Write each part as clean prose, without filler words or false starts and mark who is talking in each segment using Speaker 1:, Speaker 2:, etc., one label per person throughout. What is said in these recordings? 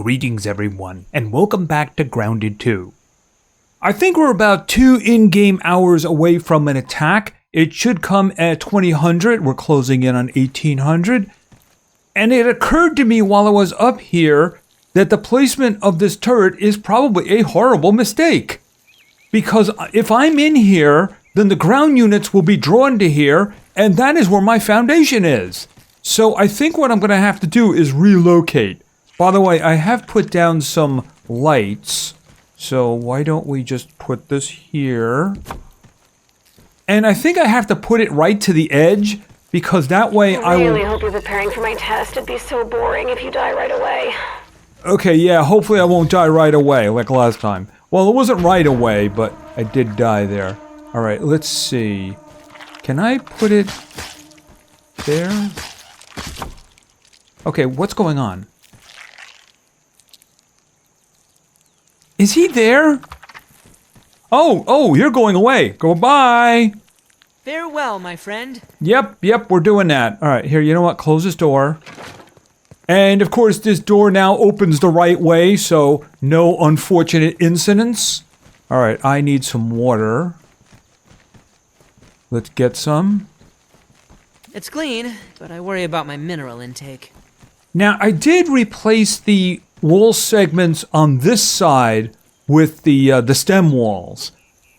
Speaker 1: Greetings everyone, and welcome back to Grounded 2. I think we're about 2 in-game hours away from an attack. It should come at 2000, we're closing in on 1800. And it occurred to me while I was up here that the placement of this turret is probably a horrible mistake. Because if I'm in here, then the ground units will be drawn to here, and that is where my foundation is. So I think what I'm going to have to do is relocate. By the way, I have put down some lights, so why don't we just put this here? And I think I have to put it right to the edge, because that way I
Speaker 2: really hope you're preparing for my test. It'd be so boring if you die right away.
Speaker 1: Okay, yeah, hopefully I won't die right away, like last time. Well, it wasn't right away, but I did die there. Alright, let's see. Can I put it there? Okay, what's going on? Is he there? Oh, you're going away. Goodbye.
Speaker 3: Farewell, my friend.
Speaker 1: Yep, we're doing that. All right, here, you know what? Close this door. And, of course, this door now opens the right way, so no unfortunate incidents. All right, I need some water. Let's get some.
Speaker 3: It's clean, but I worry about my mineral intake.
Speaker 1: Now, I did replace the wall segments on this side with the stem walls.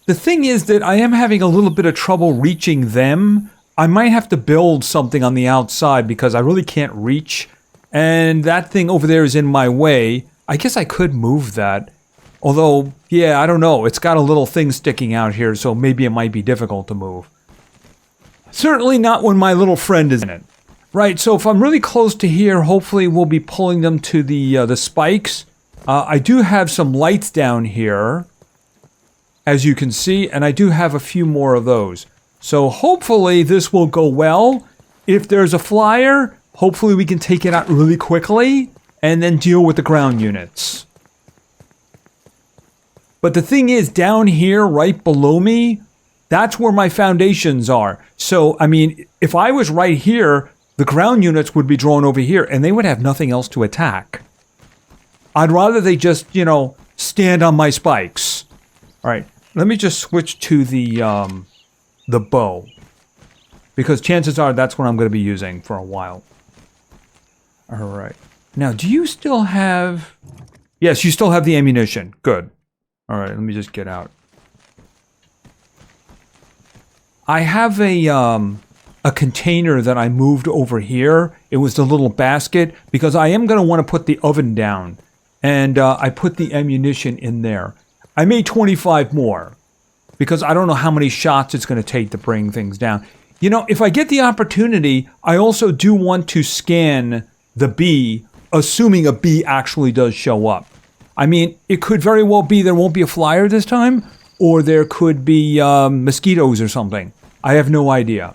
Speaker 1: The thing is that I am having a little bit of trouble reaching them. I might have to build something on the outside because I really can't reach. And that thing over there is in my way. I guess I could move that. Although, yeah, I don't know. It's got a little thing sticking out here, so maybe it might be difficult to move. Certainly not when my little friend is in it. Right, so if I'm really close to here, hopefully we'll be pulling them to the spikes. I do have some lights down here, as you can see, and I do have a few more of those. So hopefully this will go well. If there's a flyer, hopefully we can take it out really quickly, and then deal with the ground units. But the thing is, down here, right below me, that's where my foundations are. So, I mean, if I was right here, the ground units would be drawn over here, and they would have nothing else to attack. I'd rather they just, stand on my spikes. All right, let me just switch to the bow. Because chances are that's what I'm going to be using for a while. All right. Now, do you still have... Yes, you still have the ammunition. Good. All right, let me just get out. I have a container that I moved over here. It was the little basket because I am going to want to put the oven down. And I put the ammunition in there. I made 25 more because I don't know how many shots it's going to take to bring things down. If I get the opportunity, I also do want to scan the bee, assuming a bee actually does show up. I mean, it could very well be there won't be a flyer this time, or there could be mosquitoes or something. I have no idea.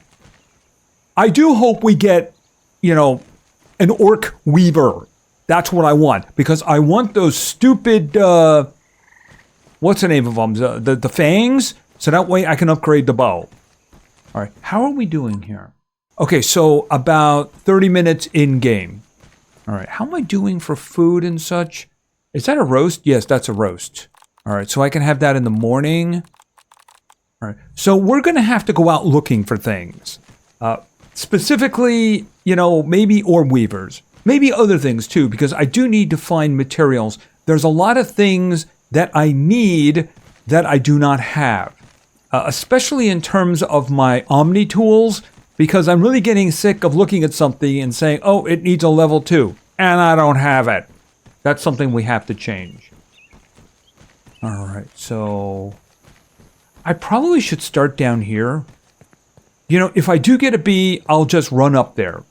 Speaker 1: I do hope we get, an orc weaver. That's what I want. Because I want those stupid, what's the name of them? The fangs? So that way I can upgrade the bow. All right, how are we doing here? Okay, so about 30 minutes in-game. All right, how am I doing for food and such? Is that a roast? Yes, that's a roast. All right, so I can have that in the morning. All right, so we're going to have to go out looking for things. Specifically, maybe orb weavers. Maybe other things too, because I do need to find materials. There's a lot of things that I need that I do not have. Especially in terms of my Omni tools, because I'm really getting sick of looking at something and saying, oh, it needs a level 2, and I don't have it. That's something we have to change. All right, so I probably should start down here. If I do get a bee, I'll just run up there.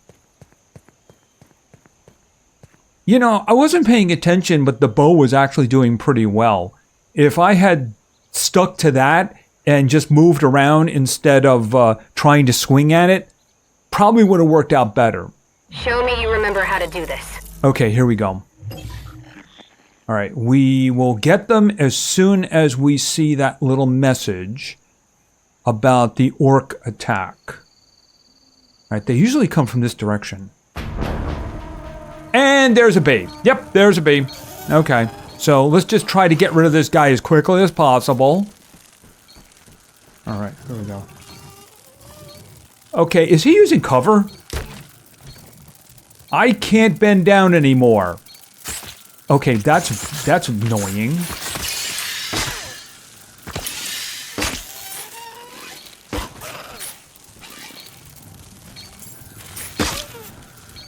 Speaker 1: I wasn't paying attention, but the bow was actually doing pretty well. If I had stuck to that and just moved around instead of trying to swing at it, probably would have worked out better.
Speaker 2: Show me you remember how to do this.
Speaker 1: Okay, here we go. All right, we will get them as soon as we see that little message about the orc attack. All right, they usually come from this direction. And there's a bee. Yep, there's a bee. Okay, so let's just try to get rid of this guy as quickly as possible. Alright, here we go. Okay, is he using cover? I can't bend down anymore. Okay, that's annoying.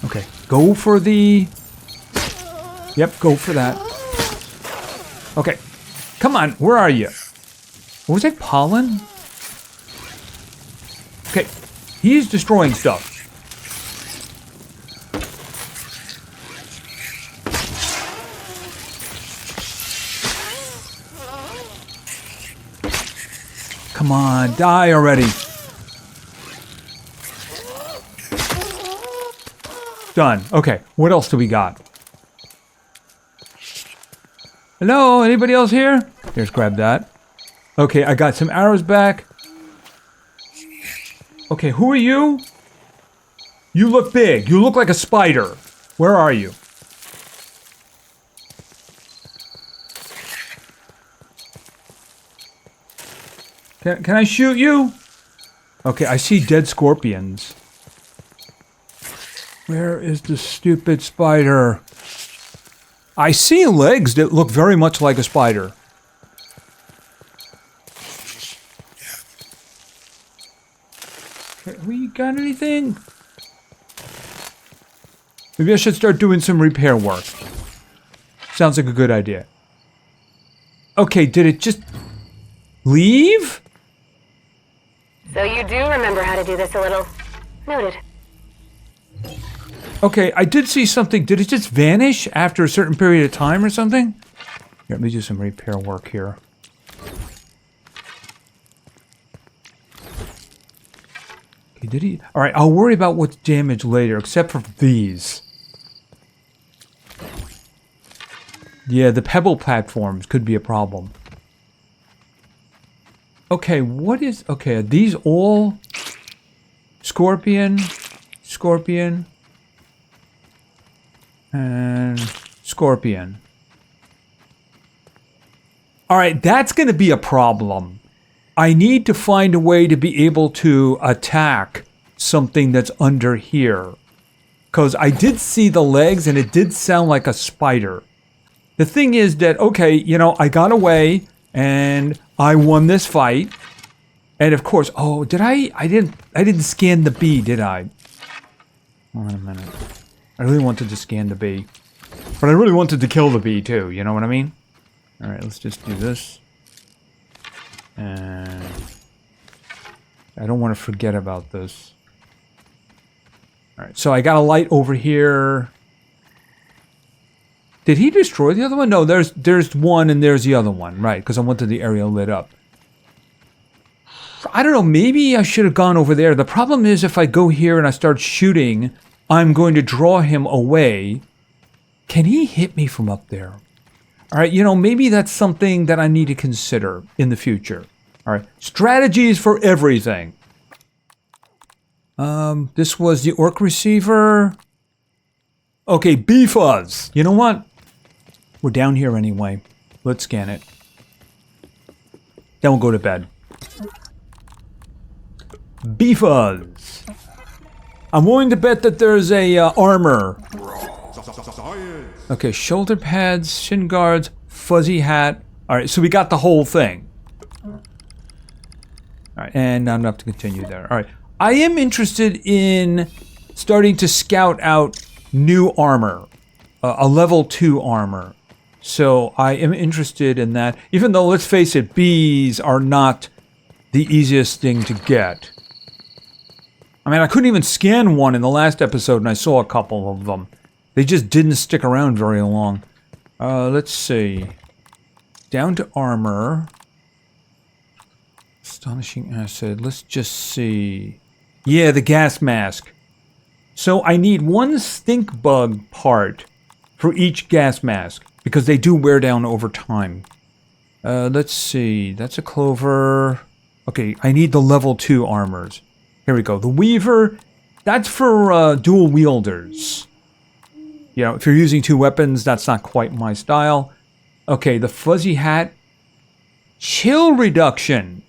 Speaker 1: Okay, go for the... Yep, go for that. Okay, come on, where are you? What was that, pollen? Okay, he's destroying stuff. Come on, die already. Done. Okay, what else do we got? Hello, anybody else here? Here's, grab that. Okay, I got some arrows back. Okay, who are you? You look big. You look like a spider. Where are you? Can I shoot you? Okay, I see dead scorpions. Where is the stupid spider? I see legs that look very much like a spider. Okay, we got anything? Maybe I should start doing some repair work. Sounds like a good idea. Okay, did it just leave?
Speaker 2: So you do remember how to do this a little. Noted.
Speaker 1: Okay, I did see something. Did it just vanish after a certain period of time or something? Here, let me do some repair work here. Okay, did he? Alright, I'll worry about what's damaged later, except for these. Yeah, the pebble platforms could be a problem. Okay, what is... Okay, are these all... Scorpion... Scorpion... And... Scorpion. Alright, that's gonna be a problem. I need to find a way to be able to attack something that's under here. Because I did see the legs and it did sound like a spider. The thing is that, okay, you know, I got away and I won this fight. And of course, oh, did I didn't scan the bee, did I? Hold on a minute. I really wanted to scan the bee. But I really wanted to kill the bee too, you know what I mean? Alright, let's just do this. And I don't want to forget about this. Alright, so I got a light over here. Did he destroy the other one? No, there's one and there's the other one. Right, because I wanted the area lit up. I don't know, maybe I should have gone over there. The problem is if I go here and I start shooting, I'm going to draw him away. Can he hit me from up there? Alright, you know, maybe that's something that I need to consider in the future. Alright, strategies for everything. This was the orc receiver. Okay, bee fuzz. You know what? We're down here anyway. Let's scan it. Then we'll go to bed. Bee fuzz. I'm willing to bet that there's a armor. Okay, shoulder pads, shin guards, fuzzy hat. Alright, so we got the whole thing. Alright, and I'm gonna have to continue there. Alright, I am interested in starting to scout out new armor. A level 2 armor. So I am interested in that. Even though, let's face it, bees are not the easiest thing to get. I mean, I couldn't even scan one in the last episode and I saw a couple of them. They just didn't stick around very long. Let's see. Down to armor. Astonishing acid. Let's just see. Yeah, the gas mask. So I need one stink bug part for each gas mask. Because they do wear down over time. Let's see. That's a clover. Okay, I need the level 2 armors. Here we go. The weaver. That's for dual wielders. You know, if you're using 2 weapons, that's not quite my style. Okay, the fuzzy hat. Chill reduction.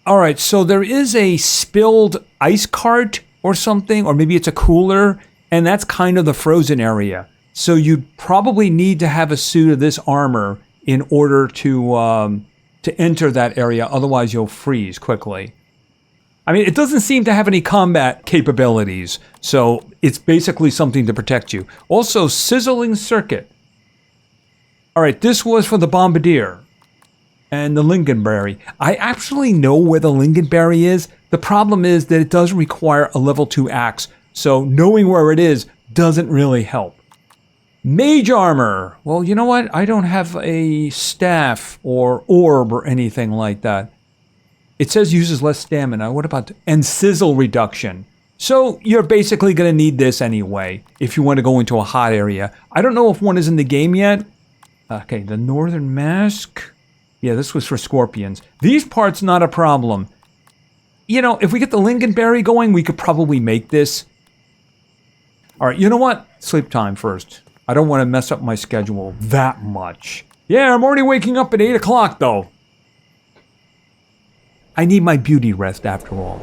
Speaker 1: Alright, so there is a spilled ice cart or something, or maybe it's a cooler, and that's kind of the frozen area. So you probably need to have a suit of this armor in order to enter that area, otherwise you'll freeze quickly. I mean, it doesn't seem to have any combat capabilities, so it's basically something to protect you. Also, sizzling circuit. Alright, this was for the bombardier. And the lingonberry. I actually know where the lingonberry is. The problem is that it does require a level 2 axe, so knowing where it is doesn't really help. Mage armor. Well, you know what? I don't have a staff or orb or anything like that. It says uses less stamina. What about... And sizzle reduction. So you're basically going to need this anyway if you want to go into a hot area. I don't know if one is in the game yet. Okay, the northern mask. Yeah, this was for scorpions. These parts, not a problem. You know, if we get the lingonberry going, we could probably make this. Alright, you know what? Sleep time first. I don't want to mess up my schedule that much. Yeah, I'm already waking up at 8 o'clock, though. I need my beauty rest, after all.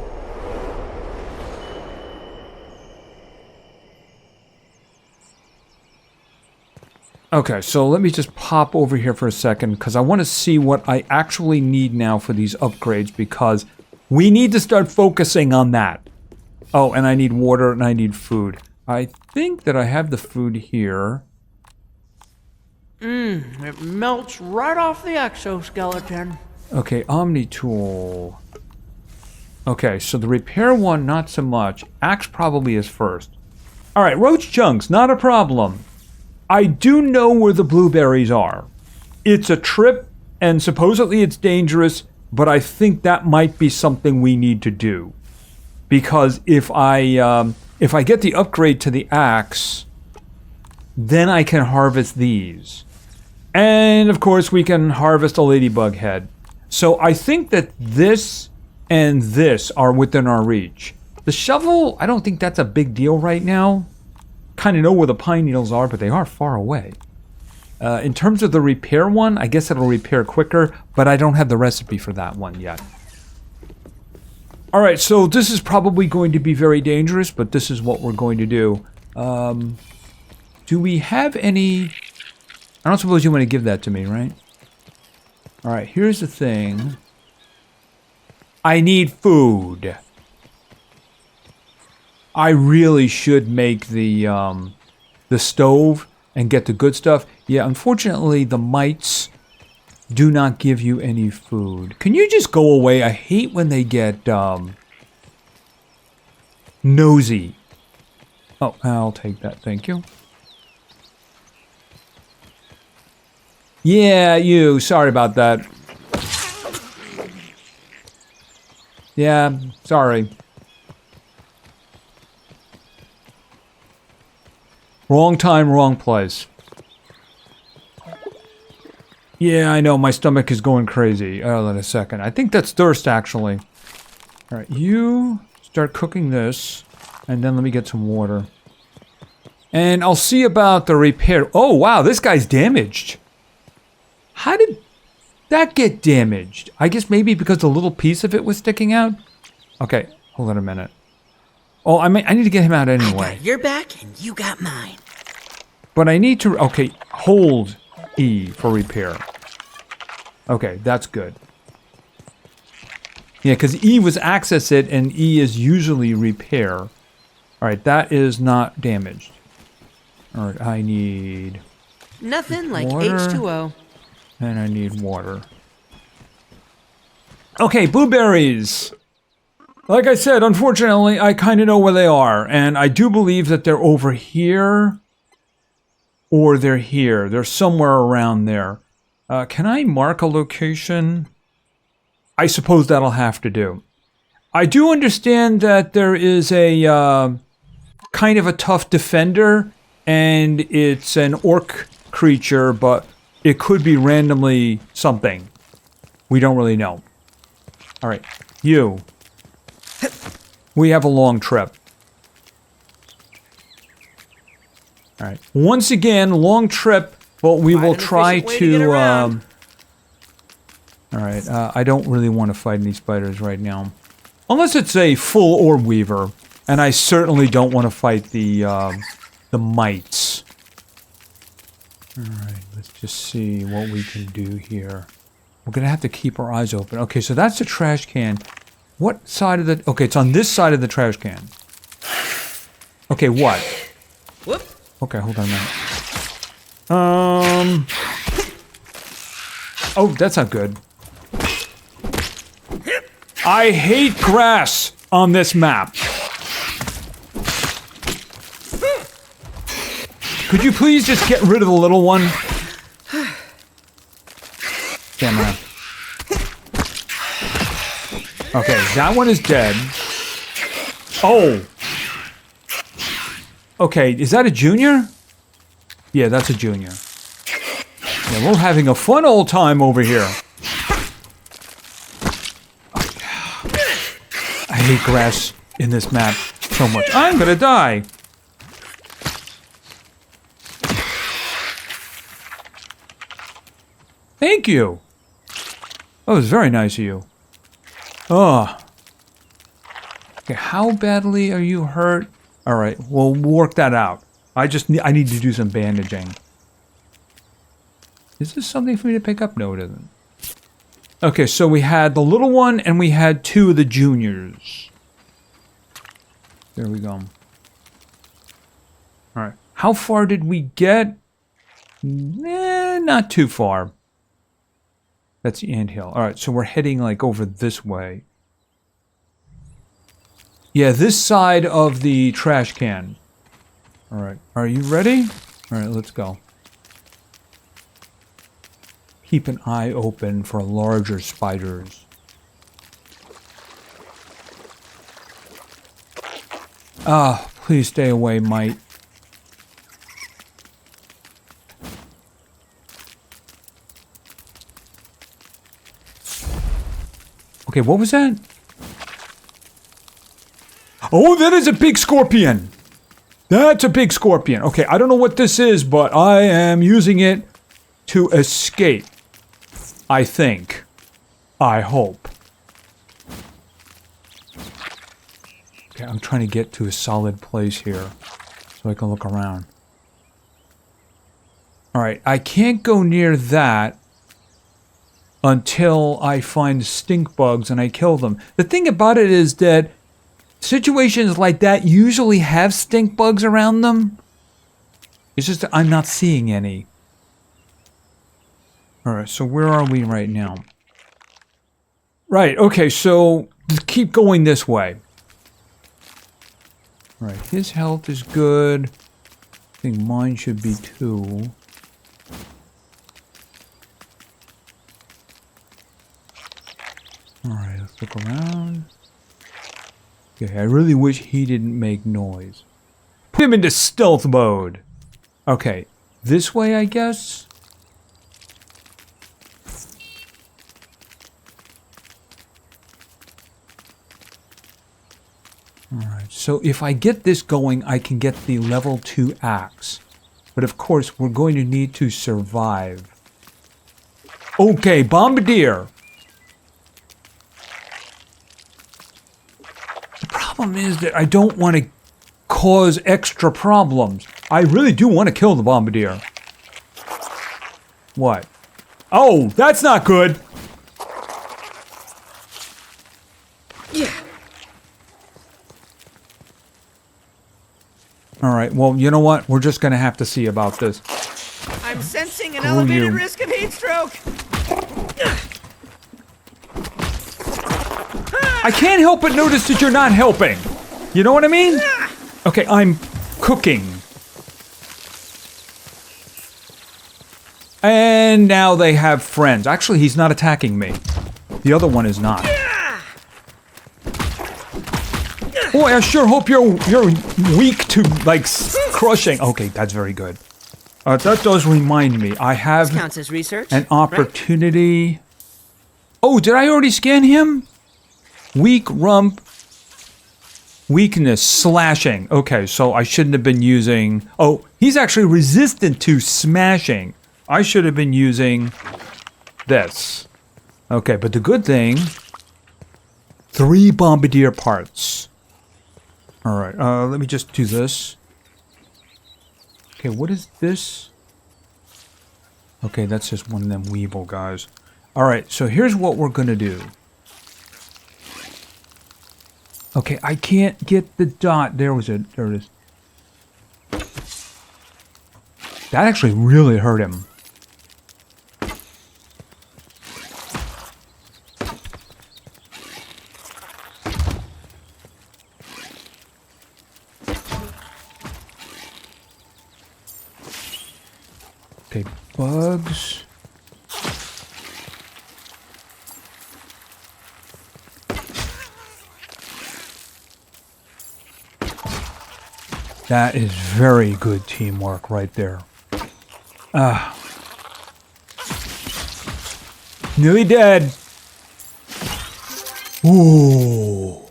Speaker 1: Okay, so let me just pop over here for a second, because I want to see what I actually need now for these upgrades, because we need to start focusing on that. Oh, and I need water, and I need food. I think that I have the food here.
Speaker 3: It melts right off the exoskeleton.
Speaker 1: Okay, Omni tool. Okay, so the repair one, not so much. Axe probably is first. Alright, roach chunks, not a problem. I do know where the blueberries are. It's a trip, and supposedly it's dangerous, but I think that might be something we need to do. Because if I get the upgrade to the axe, then I can harvest these. And, of course, we can harvest a ladybug head. So I think that this and this are within our reach. The shovel, I don't think that's a big deal right now. Kind of know where the pine needles are, but they are far away. In terms of the repair one, I guess it'll repair quicker, but I don't have the recipe for that one yet. Alright, so this is probably going to be very dangerous, but this is what we're going to do. Do we have any... I don't suppose you want to give that to me, right? Alright, here's the thing. I need food. I really should make the stove and get the good stuff. Yeah, unfortunately, the mites do not give you any food. Can you just go away? I hate when they get nosy. Oh, I'll take that. Thank you. Yeah, you. Sorry about that. Yeah, sorry. Wrong time, wrong place. Yeah, I know, my stomach is going crazy. Hold on a second. I think that's thirst, actually. Alright, you start cooking this, and then let me get some water. And I'll see about the repair. Oh, wow, this guy's damaged. How did that get damaged? I guess maybe because a little piece of it was sticking out? Okay, hold on a minute. Oh, I need to get him out anyway.
Speaker 3: I got your back, and you got mine.
Speaker 1: But I need to... Okay, hold E for repair. Okay, that's good. Yeah, because E was access it, and E is usually repair. Alright, that is not damaged. Alright, I need...
Speaker 3: Nothing like
Speaker 1: water,
Speaker 3: H2O.
Speaker 1: And I need water. Okay, blueberries! Like I said, unfortunately, I kind of know where they are, and I do believe that they're over here, or they're here. They're somewhere around there. Can I mark a location? I suppose that'll have to do. I do understand that there is a kind of a tough defender, and it's an orc creature, but it could be randomly something. We don't really know. Alright, you. We have a long trip. All right. Once again, long trip, but we will try to. All right. I don't really want to fight any spiders right now, unless it's a full orb weaver, and I certainly don't want to fight the mites. All right. Let's just see what we can do here. We're gonna have to keep our eyes open. Okay, so that's the trash can. What side of the? Okay, it's on this side of the trash can. Okay, what?
Speaker 3: Whoop.
Speaker 1: Okay, hold on a minute. Oh, that's not good. I hate grass on this map. Could you please just get rid of the little one? Damn it. Okay, that one is dead. Oh. Okay, is that a junior? Yeah, that's a junior. Yeah, we're having a fun old time over here. I hate grass in this map so much. I'm gonna die. Thank you. That was very nice of you. Oh. Okay, how badly are you hurt? All right, we'll work that out. I need to do some bandaging. Is this something for me to pick up? No, it isn't. Okay, so we had the little one and we had two of the juniors. There we go. All right, how far did we get? Not too far. That's the anthill. All right, so we're heading like over this way. Yeah, this side of the trash can. All right, are you ready? All right, let's go. Keep an eye open for larger spiders. Ah, please stay away, mite. Okay, what was that? Oh, that is a big scorpion. That's a big scorpion. Okay, I don't know what this is, but I am using it to escape. I think. I hope. Okay, I'm trying to get to a solid place here so I can look around. Alright, I can't go near that until I find stink bugs and I kill them. The thing about it is that situations like that usually have stink bugs around them. It's just that I'm not seeing any. Alright, so where are we right now? Right, okay, so keep going this way. Alright, his health is good. I think mine should be too. Alright, let's look around. Okay, I really wish he didn't make noise. Put him into stealth mode. Okay, this way, I guess? Alright, so if I get this going, I can get the level 2 axe. But of course, we're going to need to survive. Okay, bombardier. The problem is that I don't want to cause extra problems. I really do want to kill the bombardier. What? Oh, that's not good.
Speaker 3: Yeah.
Speaker 1: Alright, well, you know what? We're just going to have to see about this.
Speaker 3: I'm sensing an
Speaker 1: Screw
Speaker 3: elevated
Speaker 1: you.
Speaker 3: risk of heat stroke.
Speaker 1: I can't help but notice that you're not helping. You know what I mean? Okay, I'm cooking. And now they have friends. Actually, he's not attacking me. The other one is not. Boy, I sure hope you're weak to, like, crushing. Okay, that's very good. That does remind me. I have
Speaker 3: This counts as research,
Speaker 1: an opportunity. Oh, did I already scan him? Weak rump. Weakness, slashing. Okay, so I shouldn't have been using... Oh, he's actually resistant to smashing. I should have been using this. Okay, but the good thing... 3 bombardier parts. Alright, let me just do this. Okay, what is this? Okay, that's just one of them Weeble guys. Alright, so here's what we're gonna do. Okay, I can't get the dot. There it is. That actually really hurt him. Okay, bugs. That is very good teamwork right there. Nearly dead. Ooh.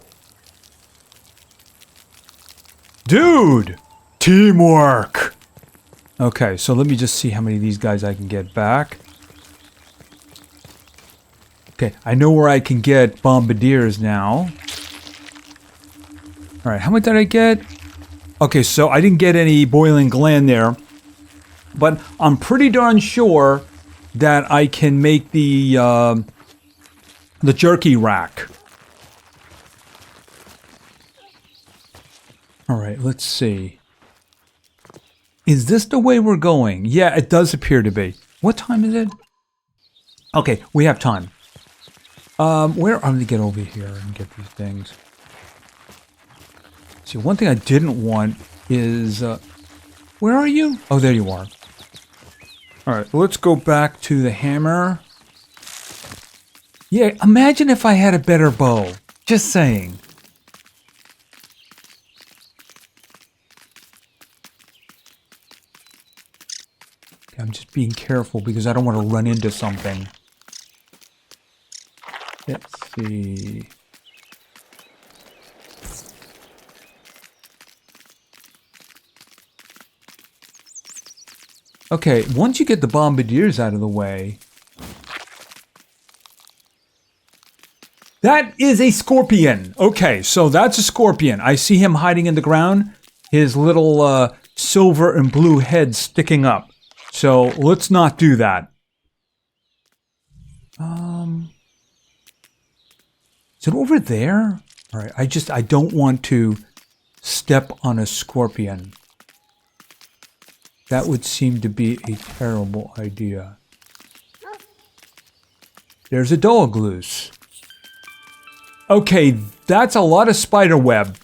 Speaker 1: Dude! Teamwork! Okay, so let me just see how many of these guys I can get back. Okay, I know where I can get bombardiers now. Alright, how much did I get? Okay, so I didn't get any boiling gland there, but I'm pretty darn sure that I can make the jerky rack. All right, let's see. Is this the way we're going? Yeah, it does appear to be. What time is it? Okay, we have time. Where I'm gonna get over here and get these things. See, one thing I didn't want is, where are you? Oh, there you are. Alright, let's go back to the hammer. Yeah, imagine if I had a better bow. Just saying. Okay, I'm just being careful because I don't want to run into something. Let's see... Okay, once you get the bombardiers out of the way... That is a scorpion! Okay, so that's a scorpion. I see him hiding in the ground. His little silver and blue head sticking up. So let's not do that. Is it over there? Alright, I don't want to step on a scorpion. That would seem to be a terrible idea. There's a dog loose. Okay, that's a lot of spider web.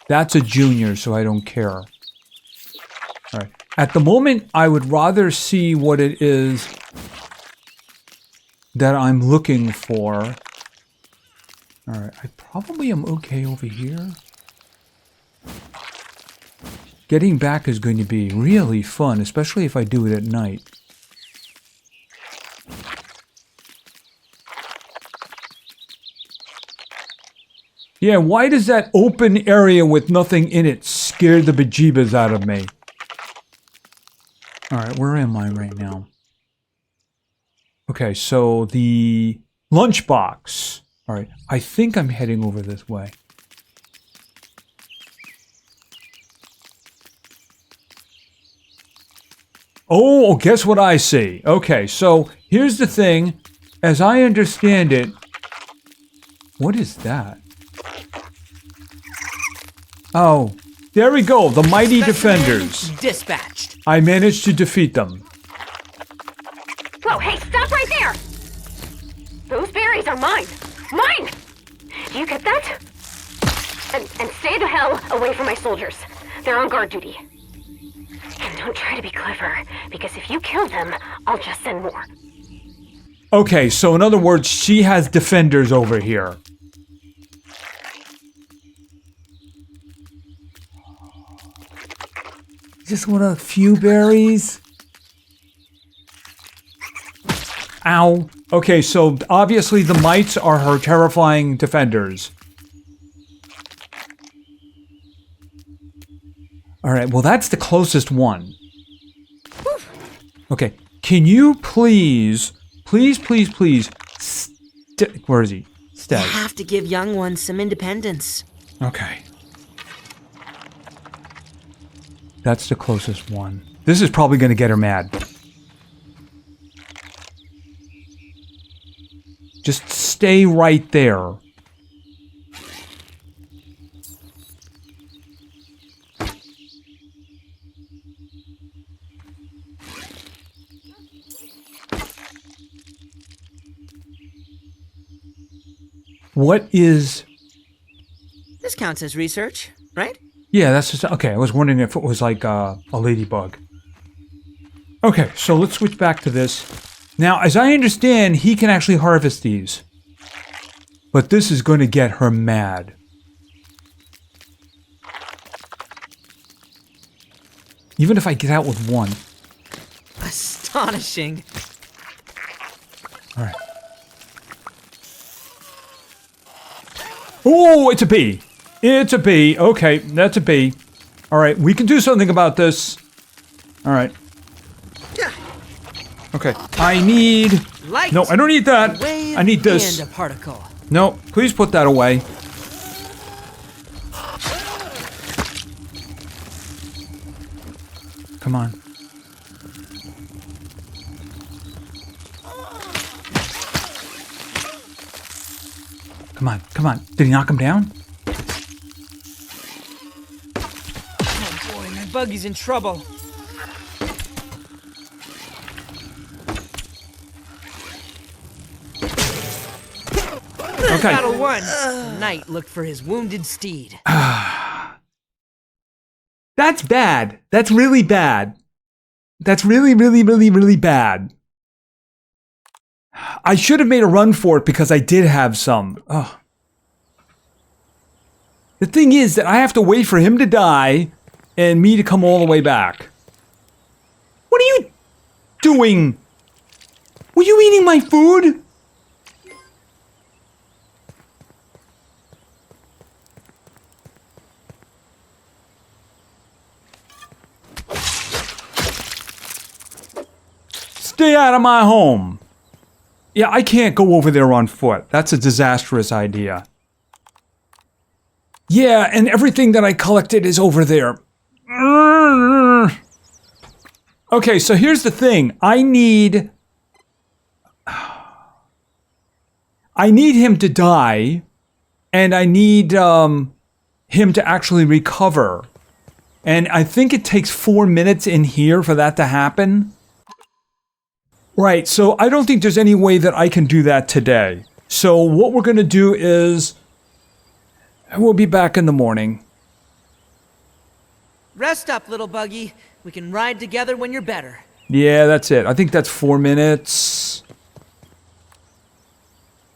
Speaker 1: That's a junior, so I don't care. Alright. At the moment, I would rather see what it is that I'm looking for. Alright, I probably am okay over here. Getting back is going to be really fun, especially if I do it at night. Yeah, why does that open area with nothing in it scare the bejeebas out of me? Alright, where am I right now? Okay, so the lunchbox. Alright, I think I'm heading over this way. Oh, guess what I see? Okay, so here's the thing. As I understand it... What is that? Oh, there we go. The mighty defenders.
Speaker 3: Dispatched.
Speaker 1: I managed to defeat them.
Speaker 2: Whoa, hey, stop right there! Those berries are mine! Mine! Do you get that? And stay the hell away from my soldiers. They're on guard duty. And don't try to be clever, because if you kill them, I'll just send more.
Speaker 1: Okay, so in other words, she has defenders over here. Just want a few berries. Ow. Okay, so obviously the mites are her terrifying defenders. Alright, well that's the closest one. Okay, can you please, where is he?
Speaker 3: You
Speaker 1: Stay.
Speaker 3: have to give young ones some independence.
Speaker 1: Okay. That's the closest one. This is probably going to get her mad. Just stay right there. What is...
Speaker 3: This counts as research, right?
Speaker 1: Yeah, that's just... Okay, I was wondering if it was like a ladybug. Okay, so let's switch back to this. Now, as I understand, he can actually harvest these. But this is going to get her mad. Even if I get out with one.
Speaker 3: Astonishing.
Speaker 1: All right. Oh, it's a bee. It's a bee. Okay, that's a bee. All right, we can do something about this. All right. Okay, I need...
Speaker 3: Light.
Speaker 1: No, I don't need that.
Speaker 3: Wave
Speaker 1: I need this.
Speaker 3: And a particle.
Speaker 1: No, please put that away. Come on. Come on, come on. Did he knock him down?
Speaker 3: Oh boy, my buggy's in trouble.
Speaker 1: Okay.
Speaker 3: Battle one. Knight looked for his wounded steed.
Speaker 1: That's bad. That's really bad. That's really, really, really, really bad. I should have made a run for it because I did have some. Oh. The thing is that I have to wait for him to die and me to come all the way back. What are you doing? Were you eating my food? Stay out of my home. Yeah, I can't go over there on foot. That's a disastrous idea. Yeah, and everything that I collected is over there. Okay, so here's the thing. I need him to die, and I need him to actually recover. And I think it takes 4 minutes in here for that to happen. Right, so I don't think there's any way that I can do that today. So what we're going to do is... we'll be back in the morning.
Speaker 3: Rest up, little buggy. We can ride together when you're better.
Speaker 1: Yeah, that's it. I think that's 4 minutes.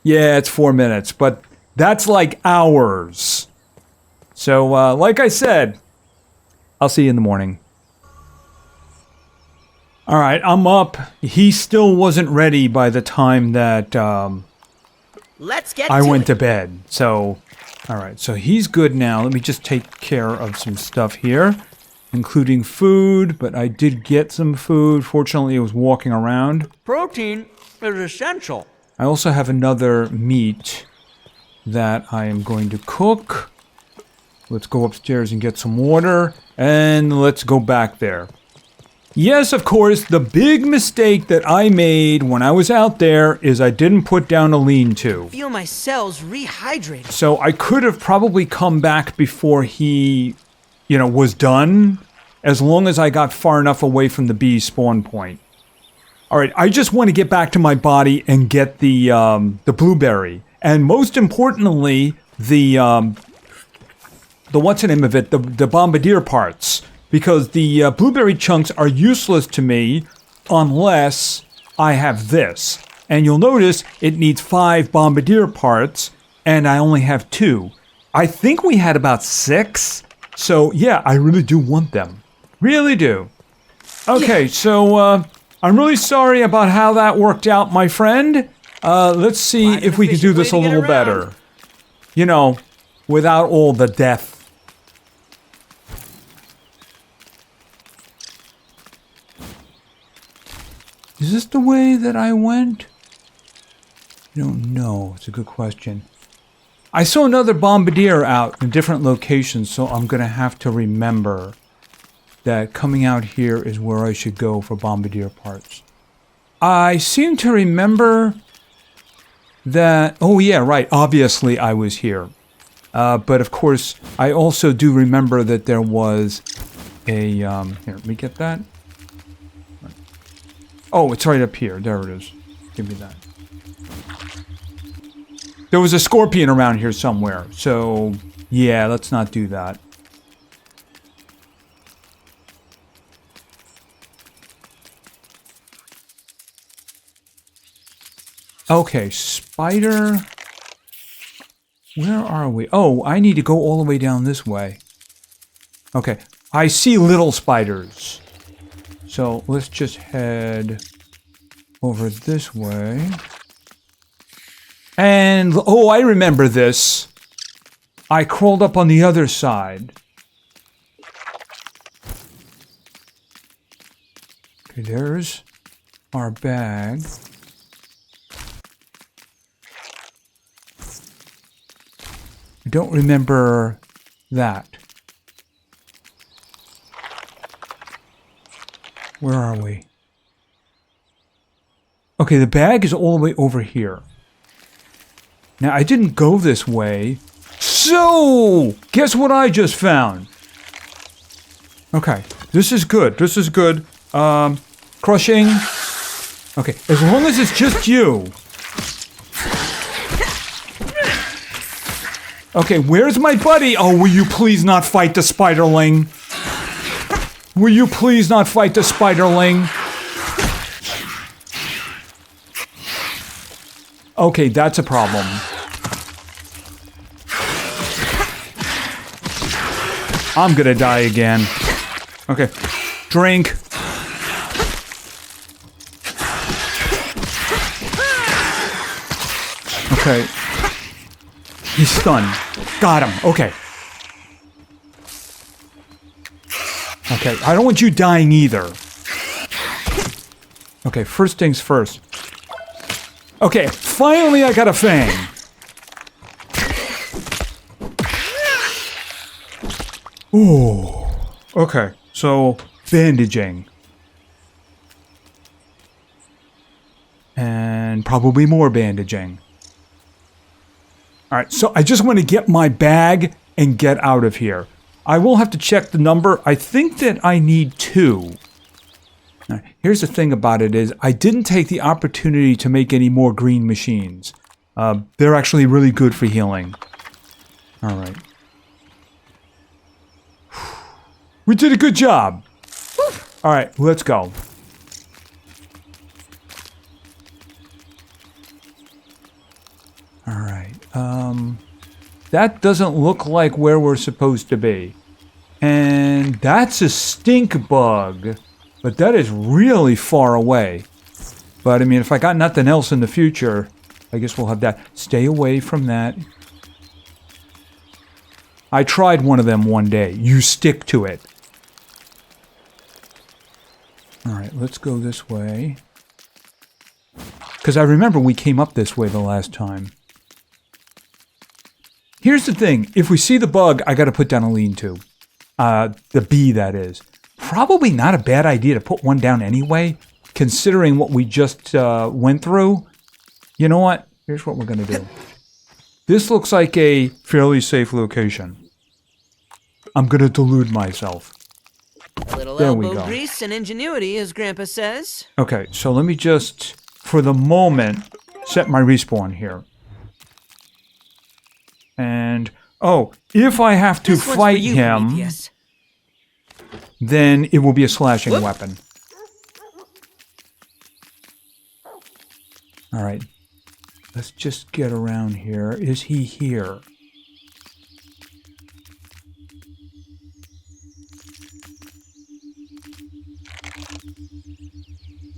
Speaker 1: Yeah, it's 4 minutes, but that's like hours. So, like I said, I'll see you in the morning. All right, I'm up. He still wasn't ready by the time that
Speaker 3: Let's get
Speaker 1: I
Speaker 3: to
Speaker 1: went
Speaker 3: it.
Speaker 1: to bed. So, all right, so he's good now. Let me just take care of some stuff here, including food, but I did get some food. Fortunately, it was walking around.
Speaker 3: Protein is essential.
Speaker 1: I also have another meat that I am going to cook. Let's go upstairs and get some water, and let's go back there. Yes, of course, the big mistake that I made when I was out there is I didn't put down a lean-to.
Speaker 3: Feel my cells rehydrating.
Speaker 1: So I could have probably come back before he, was done, as long as I got far enough away from the bee spawn point. All right, I just want to get back to my body and get the blueberry, and most importantly, the what's the name of it? The bombardier parts. Because the blueberry chunks are useless to me unless I have this. And you'll notice it needs 5 bombardier parts, and I only have 2. I think we had about 6. So, yeah, I really do want them. Really do. Okay, so I'm really sorry about how that worked out, my friend. Let's see if we can do this a little better. You know, without all the death. Is this the way that I went? I don't know. It's a good question. I saw another bombardier out in different locations, so I'm going to have to remember that coming out here is where I should go for bombardier parts. I seem to remember that... Oh, yeah, right. Obviously, I was here. But, of course, I also do remember that there was a... Here, let me get that. Oh, it's right up here. There it is. Give me that. There was a scorpion around here somewhere. So, yeah, let's not do that. Okay, spider. Where are we? Oh, I need to go all the way down this way. Okay, I see little spiders. So let's just head over this way. And, oh, I remember this. I crawled up on the other side. Okay, there's our bag. I don't remember that. Where are we? Okay, the bag is all the way over here. Now, I didn't go this way. So, guess what I just found? Okay, this is good. This is good. Crushing. Okay, as long as it's just you. Okay, where's my buddy? Oh, will you please not fight the spiderling? Will you please not fight the spiderling? Okay, that's a problem. I'm gonna die again. Okay, drink. Okay. He's stunned. Got him. Okay. Okay, I don't want you dying either. Okay, first things first. Okay, finally I got a fang. Ooh. Okay, so bandaging. And probably more bandaging. Alright, so I just want to get my bag and get out of here. I will have to check the number. I think that I need 2. Now, here's the thing about it is, I didn't take the opportunity to make any more green machines. They're actually really good for healing. Alright. We did a good job! Alright, let's go. Alright, that doesn't look like where we're supposed to be. And that's a stink bug. But that is really far away. But I mean, if I got nothing else in the future, I guess we'll have that. Stay away from that. I tried one of them one day. You stick to it. Alright, let's go this way. Because I remember we came up this way the last time. Here's the thing. If we see the bug, I gotta put down a lean-to. The bee, that is. Probably not a bad idea to put one down anyway, considering what we just went through. You know what? Here's what we're gonna do. This looks like a fairly safe location. I'm gonna delude myself.
Speaker 3: Little
Speaker 1: There we
Speaker 3: elbow
Speaker 1: go.
Speaker 3: grease and ingenuity, as Grandpa says.
Speaker 1: Okay, so let me just, for the moment, set my respawn here. And, oh, if I have to
Speaker 3: This one's for
Speaker 1: fight
Speaker 3: you,
Speaker 1: him,
Speaker 3: Prometheus.
Speaker 1: then it will be a slashing
Speaker 3: Whoop.
Speaker 1: weapon. Alright. Let's just get around here. Is he here?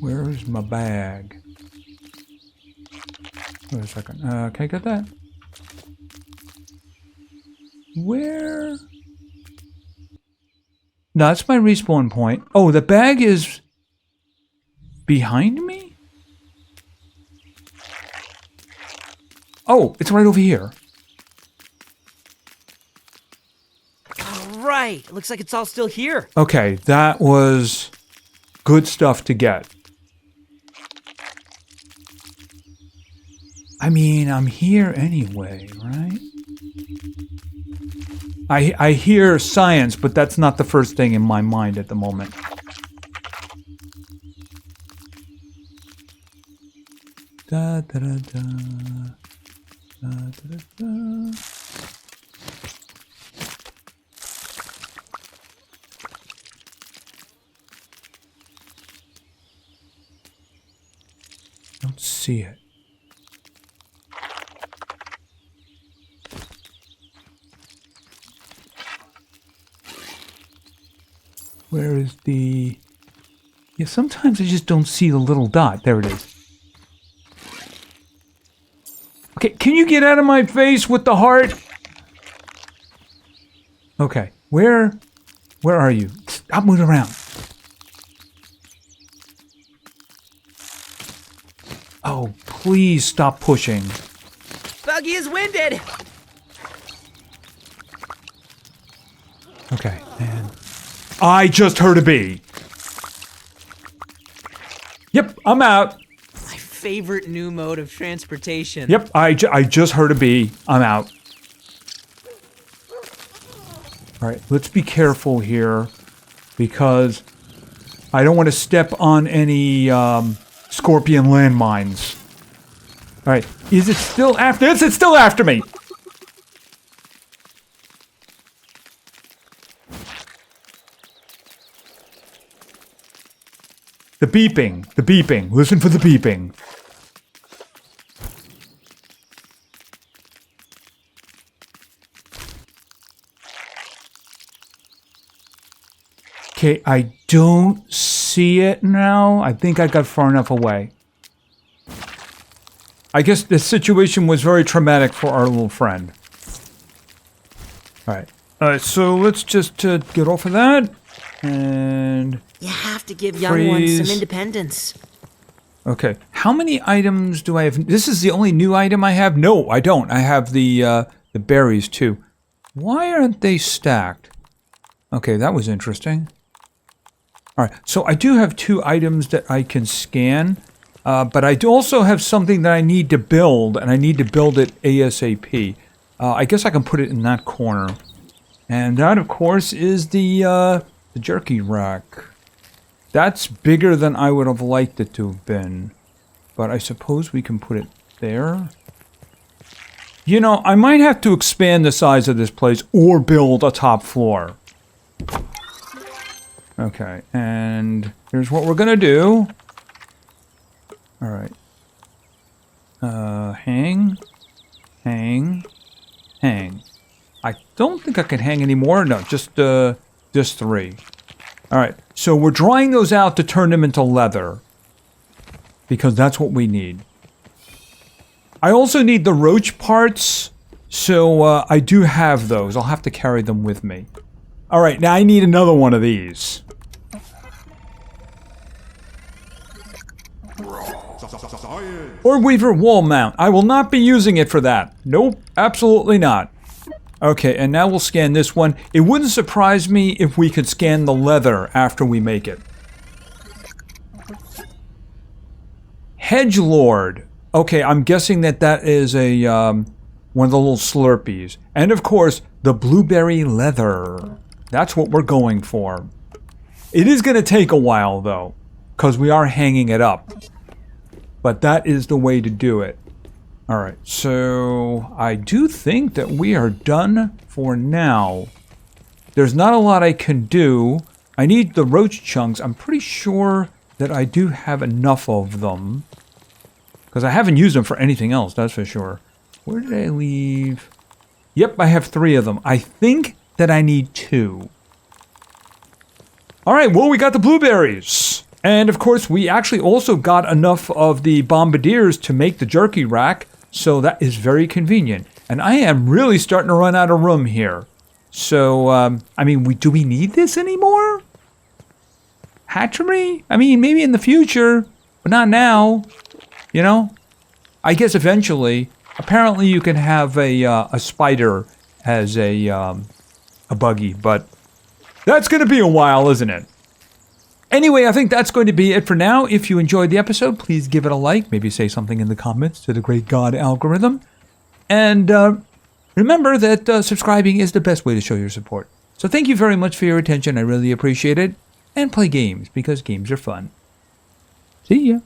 Speaker 1: Where's my bag? Wait a second. Can I get that? Where? No, that's my respawn point. Oh, the bag is behind me? Oh, it's right over here.
Speaker 3: All right. It looks like it's all still here.
Speaker 1: Okay, that was good stuff to get. I mean, I'm here anyway, right? I hear science, but that's not the first thing in my mind at the moment. Da da da da. Da da da da. Don't see it. Where is the... Yeah, sometimes I just don't see the little dot. There it is. Okay, can you get out of my face with the heart? Okay, where are you? Stop moving around. Oh, please stop pushing.
Speaker 3: Buggy is winded.
Speaker 1: Okay, and... I just heard a bee. Yep, I'm out.
Speaker 3: My favorite new mode of transportation.
Speaker 1: Yep, I just heard a bee. I'm out. All right, let's be careful here because I don't want to step on any scorpion landmines. All right, is it still after? Yes, it's still after me. The beeping, listen for the beeping. Okay, I don't see it now. I think I got far enough away. I guess the situation was very traumatic for our little friend. Alright, so let's just get off of that. And...
Speaker 3: You have to give young ones
Speaker 1: freeze.
Speaker 3: some independence.
Speaker 1: Okay, how many items do I have? This is the only new item I have? No, I don't. I have the berries too. Why aren't they stacked? Okay, that was interesting. Alright, so I do have 2 items that I can scan. But I do also have something that I need to build, and I need to build it ASAP. I guess I can put it in that corner. And that, of course, is the jerky rack. That's bigger than I would have liked it to have been. But I suppose we can put it there. You know, I might have to expand the size of this place or build a top floor. Okay, and here's what we're gonna do. Alright. Hang. Hang. Hang. I don't think I can hang anymore. No, just 3. Alright, so we're drying those out to turn them into leather. Because that's what we need. I also need the roach parts, so I do have those. I'll have to carry them with me. Alright, now I need another one of these. Or Weaver wall mount. I will not be using it for that. Nope, absolutely not. Okay, and now we'll scan this one. It wouldn't surprise me if we could scan the leather after we make it. Hedgelord. Okay, I'm guessing that that is a one of the little Slurpees. And of course, the blueberry leather. That's what we're going for. It is going to take a while, though, because we are hanging it up. But that is the way to do it. Alright, so I do think that we are done for now. There's not a lot I can do. I need the roach chunks. I'm pretty sure that I do have enough of them. Because I haven't used them for anything else, that's for sure. Where did I leave? Yep, I have 3 of them. I think that I need 2. Alright, well, we got the blueberries. And of course, we actually also got enough of the bombardiers to make the jerky rack, so that is very convenient. And I am really starting to run out of room here. So, I mean, do we need this anymore? Hatchery? I mean, maybe in the future, but not now. You know? I guess eventually. Apparently, you can have a spider as a buggy, but that's going to be a while, isn't it? Anyway, I think that's going to be it for now. If you enjoyed the episode, please give it a like. Maybe say something in the comments to the great God algorithm. And remember that subscribing is the best way to show your support. So thank you very much for your attention. I really appreciate it. And play games, because games are fun. See ya.